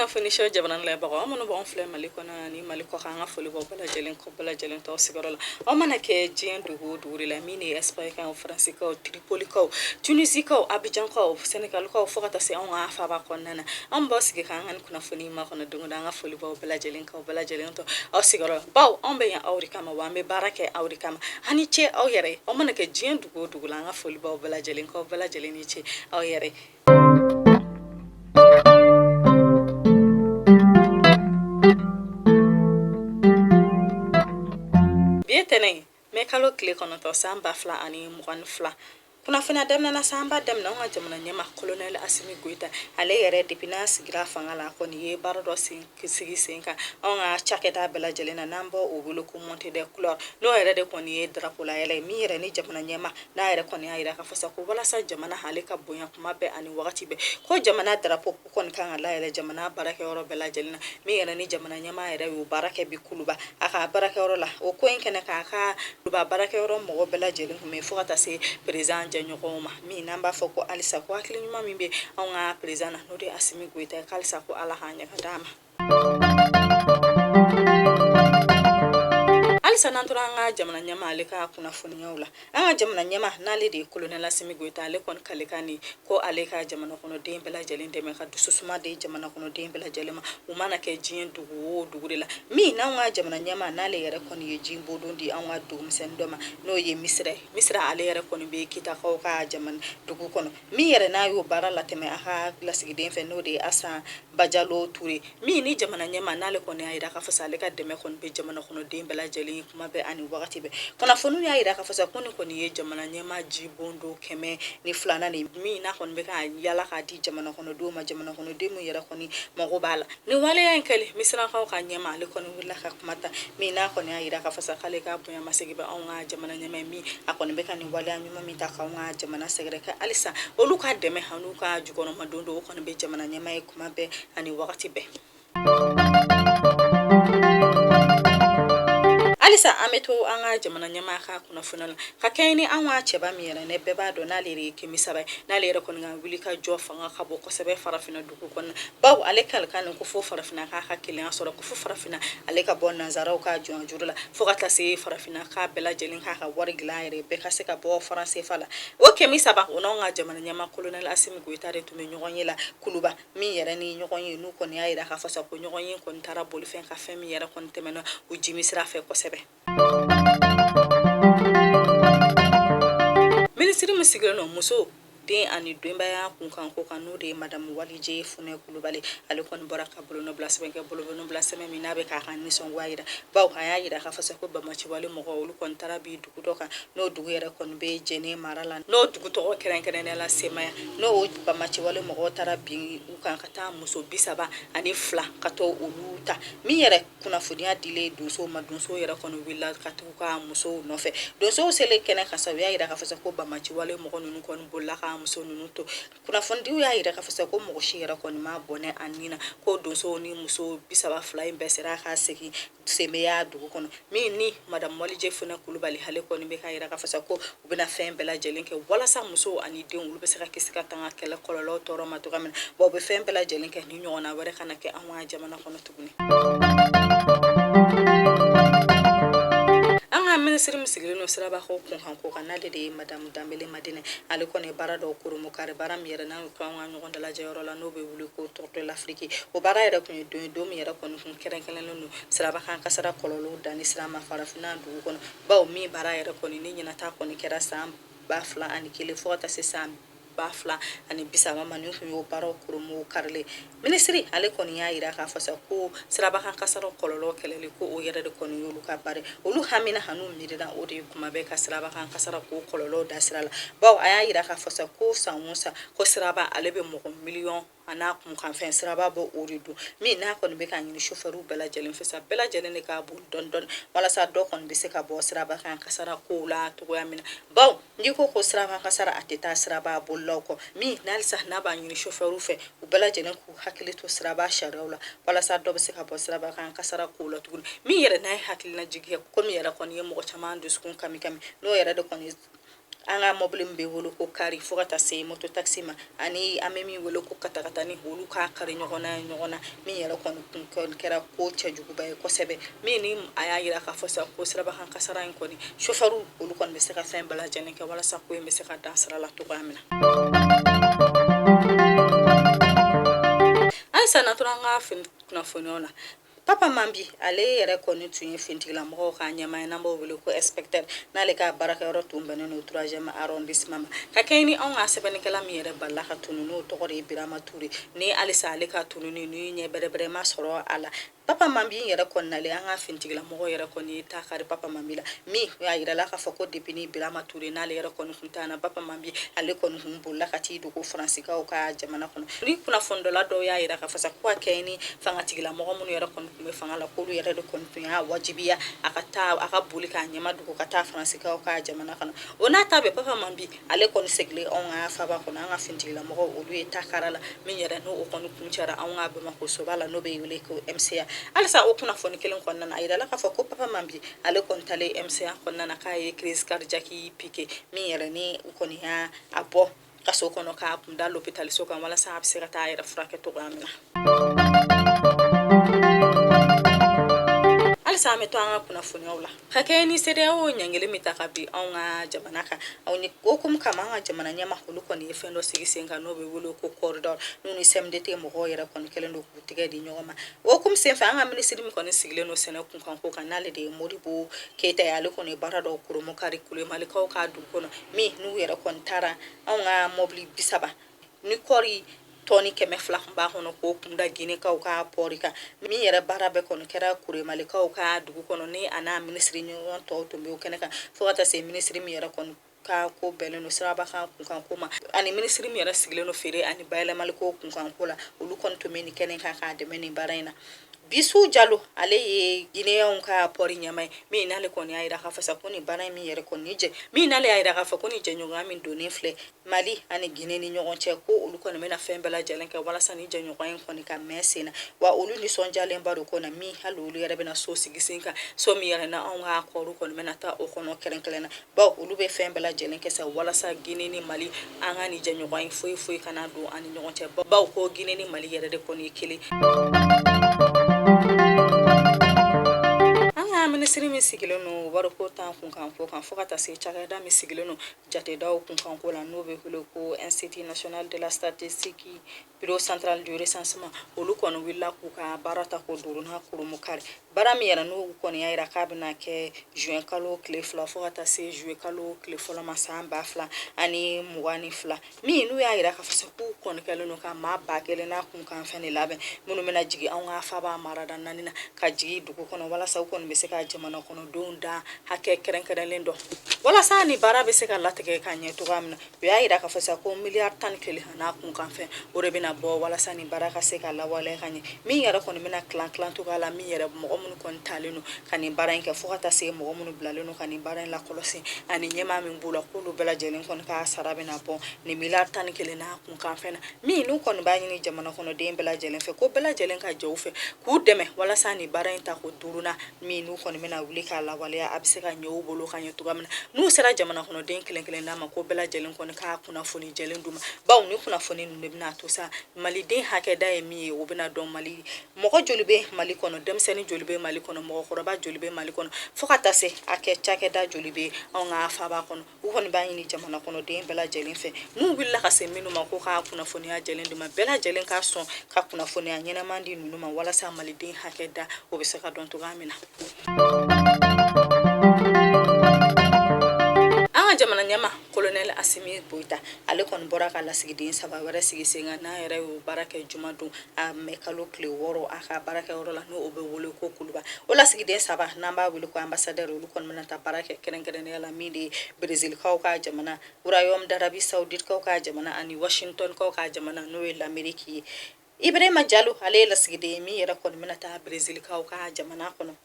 kuna funisho jabanan le bago amano bon fle maliko na ni maliko kanga fuli bo bala jelen to sigorola o mana ke jien dugu duri la mini espagne ka france ka tripoli ka tunisie ka abidjan ka senegal ka fokata se on afa ba konnana am boss ke kanga kuna funi ma kono dungu danga fuli bo bala jelen to o sigorola baw on be ya awri kama wa me barake awri kama hani che aw yere o mana ke jien dugu la nga fuli bo bala jelen ni che aw yere bietene me kalo kile kono to samba fla ani mugan fla kuna fina demna na samba demna nga jamana nyama colonel Assimi Goita ale yere dipina sigira fanga la ko ni ye baro do sin kisigi senka nga chaketa bela jelena nambo obulo ko monte de couleur no yere de ko ni ye drapeau la yele mi yere ni jamana nyama na yere ko ni ayira ka fasa ko wala sa jamana hale ka bonya kuma be ani wakati be ko jamana drapeau ko ni kan la yele jamana barake oro bela jelena mi yere ni jamana nyama yere yo barake bi kuluba aka barake oro la o ko enkene ka ba barake oro mo bela jelena me fokata se president nyogoma mi namba foko alisa ko akili nyuma mimbe nga president no de Assimi Goita kalisa ko ala hanya kadama alisa nanturanga jamana nyama aleka kuna funyawla anga jamana nyama nali de colonel Assimi Goita ale kon kalekani ko aleka jamana kono de bela jelende me ka dususuma de jamana kono de bela jelema umana ke jien dugu la mi na nga jamana nyama nale yere kon ye jimbo dondi anga dum sendoma no ye misra ale yere kon be kita ko ka jamana dugu kono mi yere na yo bara la teme aha glasigide fe no de asa bajalo ture mi ni jamana nyama nale kon ya ida ka fasale ka deme kon be jamana kono de bela jeleni kuma be ani wakati be kona fonu ya ida ka fasa koni ye jamana nyama jibondo keme ni flana ni mi na kon be ka yala ka di jamana kono do ma jamana kono de mu yere koni mago bala ni wale ya nkele misra ka nyama ale kon wala ka kumata mi na kon ya ida ka fasa kale ka buya masigi ba onga jamana nyama mi akon be ka ni wale ya nyuma mi ta ka onga jamana segre ka alisa oluka deme hanuka jugono madondo kon be jamana nyama kuma be ani wakati be alisa ameto anga jamana nyama ka kuna funala ka kaini anwa cheba miyere ne beba do na lere ke misaba na lere kon nga wili ka jo fanga ka boko sebe farafina duku kon baw alekal kan ko fo farafina ka hakile asoro ko fo farafina aleka bon nazara ka jo jurula fo ka se farafina ka bela jelin ka wari glaire be ka se ka bo français fala o ke misaba ono nga jamana nyama colonel Assimi Goita re tume nyogonyela kuluba miyere ni nyogonye nu kon ya ira ka fasa ko nyogonye kon tara bolifen ka fe miyere kon temena u jimisra fe ko sebe Ministry musigre no muso de ani doimba ya kunkan ko kanu de madam walije fune kulubali ale kon baraka bolo no blasme ke bolo no blasme mi nabe ka kan ni son waida baw haya yida ka fasa ko ba machi wali mo ko kon tarabi dugu doka no dugu yere kon be jene marala no dugu to keren la semaya no ba machi wali mo ko tarabi ukan kata muso bisaba ani fla kato uluta mi yere kuna fudia dile dunso madunso yere kon willa kato ka muso no fe dunso sele kenen ka sawiya yida ka fasa ko ba machi wali mo ko nunu kon bolaka muso nunu to kuna fondi ya ira ka fasa ko mo shira ko ni ma bone anina ko donso ni muso bisaba fly besera ka seki semeya dugu kono mi ni madam walije funa kulubali hale ko ni be ka ira ka fasa ko ubina fem bela jelinke wala sa muso ani den ulu be seka kisika tanga kala kololo toro matugamen bo be fem bela jelinke ni nyona wore kana ke anwa jamana kono tuguni ministre musigile no siraba ko kun hanko kanade de madame Dambele Madine ale kone bara do kurumu kare bara mi yere na ko nga ngon dala jayoro la no be wuli ko torto l'Afrique o bara yere ko do mi yere ko kun keren kelen no siraba kan kasara kololo dani sirama farafina du kono baw mi bara yere ko ni nyina ta ko ni kera sam bafla ani kile fota se sam bafla ani bisama manu yo baro kurumu karle ministry ale koni ya ira ka fasa ko siraba kan kasaro kololo kelele ko o yere de koni yolu ka bare olu hamina hanu mirida o de kuma be ka siraba kan kasara ko kololo da sirala baw aya ira ka fasa ko samusa ko siraba ale be mo million ana kun kan fen siraba bo oridu mi na kon be kan ni chauffeur bela jelen fesa bela jelen ka bu don wala sa do kon be se ka bo siraba kan kasara ko la to ya mina baw ndiko ko siraba kasara ateta siraba bo loko mi nalsa na ba ni chauffeur fe u bela jelen ku hakili to siraba sharawla wala sa do be se ka bo siraba kan kasara ko la tugun mi yere na hakili na jigi ko mi yere kon ye mo chama ndu skun kami no yere de kon anga mobile mbe wolo ko kari fo kata se moto taxi ma ani amemi wolo ko kata ni holu ka kari nyogona mi yara kon kera ko chajugu bay ko sebe mi ni aya yira ka fo sa ko sraba kan kasara en koni shofaru wolo kon be se ka fen bala jene ke wala sa ko be se ka dasra la to gamina ay sa naturanga fin kuna fonona papa mambi ale yere koni tunye fintigla mo ka nyama na mo wele ko expected na le ka baraka ro tumbane no 3e arrondissement ka kayni on asebene kala mi yere balla ka tunu no to gore birama turi ni alisa ale ka tunu ni nye bere ma soro ala papa mambi yere konna le anga fintigla mo yere koni ta kare papa mambi la mi ya ira la ka foko depini birama turi na le yere koni funtana papa mambi ale koni humbulla ka ti do ko francika o ka jamana kono ri kuna fondo la do ya ira ka fasa kwa kayni fanga tigla mo mun yere koni me fanga la kolu yere do kontunya wajibiya aka buli ka nyama duko kata francika o ka jamana kana ona tabe papa mambi ale kon segle on a faba kona nga fintila mo olu eta karala min yere no o kon kunchara on a be mako so bala no be yule ko MCA alsa o kuna foni kelen kon na ayda la ka fa ko papa mambi ale kon tale MCA kon na kai crise cardiaque piqué min yere ni kon ya abo kaso kono ka punda l'hôpital so kan wala sa absira ta ayda frake to gamina alisa me to anga kuna funi wala hakeni sede o nyangele mitakabi anga jamanaka awni kokum kama anga jamana nyama hulu koni fendo sigisenga no be wolo ko corridor nuni semdete mo go yera kon kelendo ku tigadi nyoma wokum senfa anga ministry mi koni sigle no sene kun kan ko kanale de moribo keta yale koni barado kuro mo kari kule malika o ka du kono mi nu yera kon tara anga mobli bisaba ni kori toni keme flak ba hono ko kunda gine ka ka porika mi yere barabe kono kera kure malika o ka dugu kono ni ana ministry nyon to be o keneka fo ata se ministry mi yere kono ka ko bele no sraba ka kan kuma ani ministry mi yere sigle no fere ani bayla maliko kan kula ulu kon to meni keneka ka de meni baraina bisu jalo ale ye gineon ka pori nyamai mi nale koni ayira ka fasa koni bana mi yere koni je mi nale ayira ka fa koni je nyoga mi doni fle mali ani gine ni nyogon che ko ulu koni mena fembela jelen ka wala sani je nyoga en koni ka mesena wa ulu ni sonja lemba ro kona mi halu ulu yere bena so sigisinka so mi yere na on ha ko ru koni mena ta o kono kerenkelena ba ulu be fembela jelen ke sa wala sa gine ni mali angani je nyoga en foi kana do ani nyogon che ba ko gine ni mali yere de koni kili ministry mi sigilo no waro ko tan kun kan ko kan fokata se chaga da mi sigilo no jate da kun kan ko la no be ko Institut National de la Statistique bureau central du recensement olu kono willa ku ka barata ko duruna ko mu kare barami yara no kono yaira kabina ke juin kalo clé fla fokata se juin kalo clé fla masamba fla ani muwani fla mi nu yaira ka fasa ku kono kala no ka ma ba kele na kun kan fene labe munu mena jigi an ga fa ba marada nanina ka jigi dugu kono wala sa kono be se ka jamana kono donda hake keren lendo wala sa ni bara be se ka latege ka nye to gamna be yaira ka fasa ko milliard tan kele na kun kan fe ore bina bo wala sa ni bara ka se ka la wala ka nye mi yara kono mena clan to kala mi yara mo mun kon taleno kani bara en ke fokata se mo mun blaleno kani bara en la kolosi ani nyema min bula kulu bela jelen kon ka sarabe na bo ni milliard tan kele na kun kan fe na mi nu kon ba ni jamana kono de bela jelen fe ko bela jelen ka jawfe ku deme wala sa ni bara en ta ko duruna mi nu kon mena wuli ka la wala abse ka nyow bolo ka nyoto gamna nu sera jamana kono de kelen na ma ko bela jelen kon ka kuna foni jelen duma baw ni kuna foni nu bina to sa mali de hake da mi o bina don mali mo ko jolibe mali kono dem seni jolibe mali kono mo ko roba jolibe mali kono fokata se ake chake da jolibe on nga fa ba kono u honi ba ni jamana kono de bela jelen fe nu willa ka se minu ma ko ka kuna foni ya jelen duma bela jelen ka son ka kuna foni ya nyena mandi nu ma wala sa mali de hake da o be se ka don to gamina jamana nyama colonel Assimi Boita ale kon boraka la sigidin saba wara sigisenga na yere o baraka jumadu a mekalo kle woro aka baraka woro la no obe wole ko kuluba wala sigidin saba namba wole ko ambassadeur lu kon menata baraka keren yala midi Brazil ka jamana urayom darabi saudit ka jamana ani Washington ka jamana no el ameriki Ibrahima Jallo ale la sigide mi yere kon menata Brazil ka jamana kono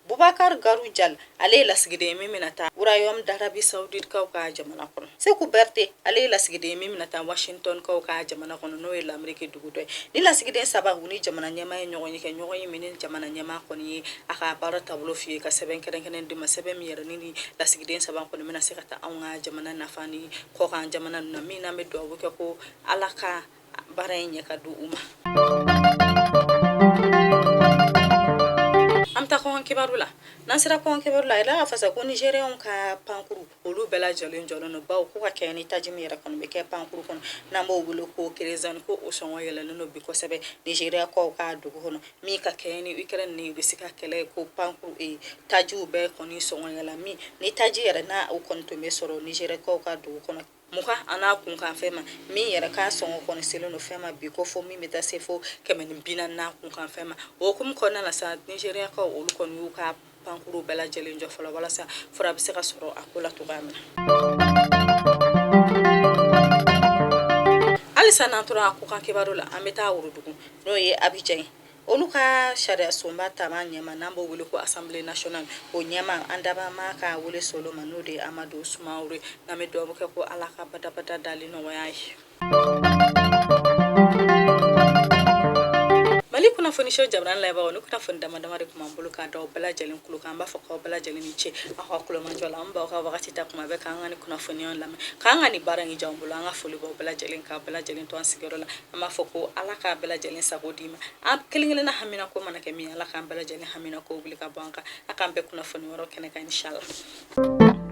Bubakar Garujal ale lasigide miminata urayom darabi saudit kaw ka jamana kono Seku Berte ale lasigide miminata Washington kaw ka jamana kono no el Amerique dugudo ni lasigide saba uni jamana nyama nyogoni ke nyogoni minin jamana nyama koni aka bara tablo fi ka seben keren kenen dima seben mi ni lasigide saba kono mina sekata anga jamana nafani ko kan jamana na mina me do ke ko alaka bara nyaka du uma amta ko kibarula nasira ko kibarula ila fasa ko Nigeria on ka pankuru olu bela jalen jolono baw ko ka keni tajimi yara kono be ke pankuru kono na mo wulo ko kerezan ko o songo yela no bi ko sebe Nigeria ko ka dugu hono mi ka keni Ukraine ni bisika kele ko pankuru e taju be koni songo yela mi ni taji yara na o konto me soro Nigeria ko ka dugu kono muka ana kun kan fema mi yara ka songo kono selo no fema bi ko fo mi meta sefo kemen bina na kun kan fema o kum kono na sa Nigeria ko olu kono yu ka pankuru bela jelen jo fola wala sa fora bi se ka soro akola to gamina alisa nantura ko kan kibarola ameta wurudugu no ye Abidjan oluka sharia somba tama nyama nambo wule ko Assemblée nationale o nyama andaba maka wule solo manude Amadou Soumaoro na me do ko alaka bada dalino wayai Mali kuna fonisho jabran leba wonu kuna fonda madama de kuma bulu ka daw bala jalen kulu kan ba fa ko bala jalen ni che aka kulo manjola amba ka wakati ta kuma be kan ngani kuna fonion lam kan ngani barangi jambulu anga foli bo bala jalen ka bala jalen to ansigero la ama foko alaka bala jalen sagodima am kelingele na hamina ko manake mi alaka bala jalen hamina ko buli ka banka akambe kuna foni woro kene ka inshallah